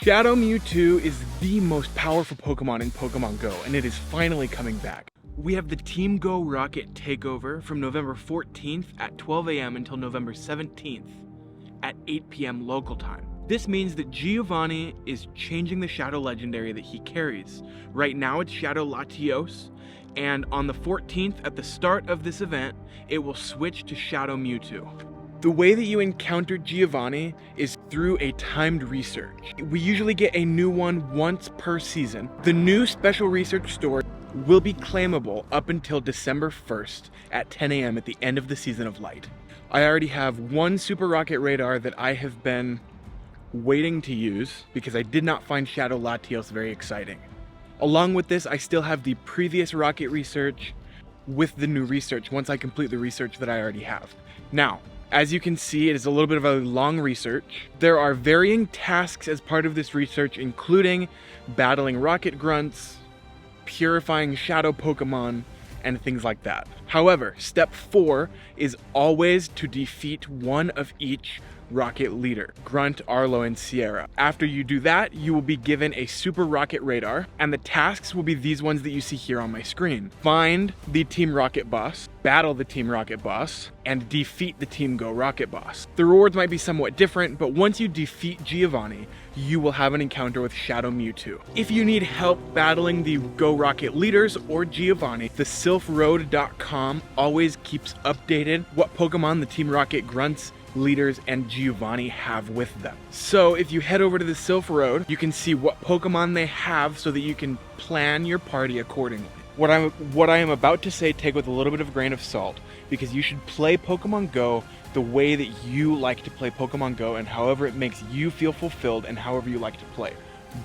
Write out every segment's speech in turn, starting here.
Shadow MEWTWO is the most powerful Pokemon in Pokemon Go, and it is finally coming back. We have the Team Go Rocket Takeover from November 14th at 12 a.m. until November 17th at 8 p.m. local time. This means that Giovanni is changing the Shadow Legendary that he carries. Right now it's Shadow Latios, and on the 14th at the start of this event, it will switch to Shadow MEWTWO. The way that you encounter Giovanni is through a timed research. We usually get a new one once per season. The new special research store will be claimable up until December 1st at 10 a.m. at the end of the Season of Light. I already have one Super Rocket Radar that I have been waiting to use because I did not find Shadow Latios very exciting. Along with this, I still have the previous Rocket research with the new research once I complete the research that I already have. Now, as you can see, it is a little bit of a long research. There are varying tasks as part of this research, including battling rocket grunts, purifying shadow Pokemon, and things like that. However, step 4 is always to defeat one of each rocket leader, Grunt, Arlo, and Sierra. After you do that, you will be given a Super Rocket Radar, and the tasks will be these ones that you see here on my screen. Find the Team Rocket boss, battle the Team Rocket boss, and defeat the Team Go Rocket boss. The rewards might be somewhat different, but once you defeat Giovanni, you will have an encounter with Shadow MEWTWO. If you need help battling the Go Rocket leaders or Giovanni, the sylphroad.com always keeps updated what Pokemon the Team Rocket grunts, leaders, and Giovanni have with them. So if you head over to the Sylph Road, you can see what Pokemon they have so that you can plan your party accordingly. What I am about to say, take with a little bit of a grain of salt, because you should play Pokemon Go the way that you like to play Pokemon Go and however it makes you feel fulfilled and however you like to play.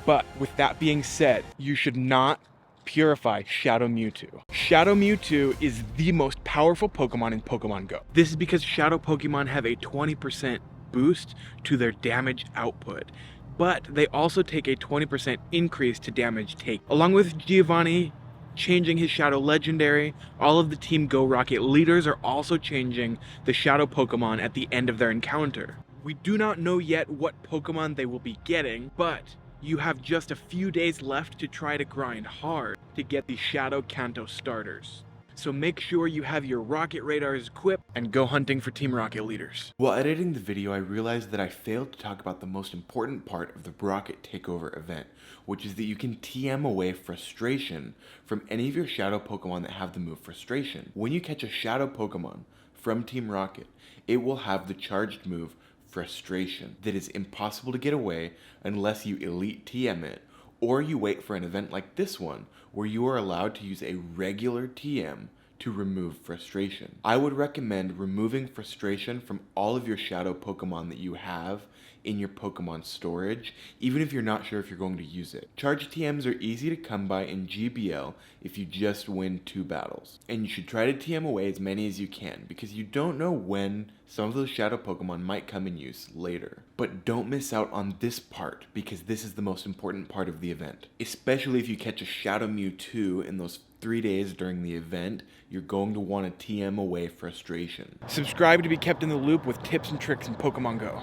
But with that being said, you should not purify Shadow MEWTWO. Shadow MEWTWO is the most powerful Pokemon in Pokemon Go. This is because Shadow Pokemon have a 20% boost to their damage output, but they also take a 20% increase to damage take. Along with Giovanni changing his Shadow Legendary, all of the Team Go Rocket leaders are also changing the Shadow Pokemon at the end of their encounter. We do not know yet what Pokemon they will be getting, but you have just a few days left to try to grind hard to get the Shadow Kanto starters. So make sure you have your Rocket Radars equipped and go hunting for Team Rocket leaders. While editing the video, I realized that I failed to talk about the most important part of the Rocket Takeover event, which is that you can TM away Frustration from any of your Shadow Pokemon that have the move Frustration. When you catch a Shadow Pokemon from Team Rocket, it will have the charged move Frustration that is impossible to get away unless you Elite TM it, or you wait for an event like this one where you are allowed to use a regular TM to remove Frustration. I would recommend removing Frustration from all of your Shadow Pokemon that you have in your Pokemon storage, even if you're not sure if you're going to use it. Charge TMs are easy to come by in GBL if you just win 2 battles. And you should try to TM away as many as you can, because you don't know when some of those Shadow Pokemon might come in use later. But don't miss out on this part, because this is the most important part of the event. Especially if you catch a Shadow MEWTWO in those 3 days during the event, you're going to want to TM away Frustration. Subscribe to be kept in the loop with tips and tricks in Pokemon Go.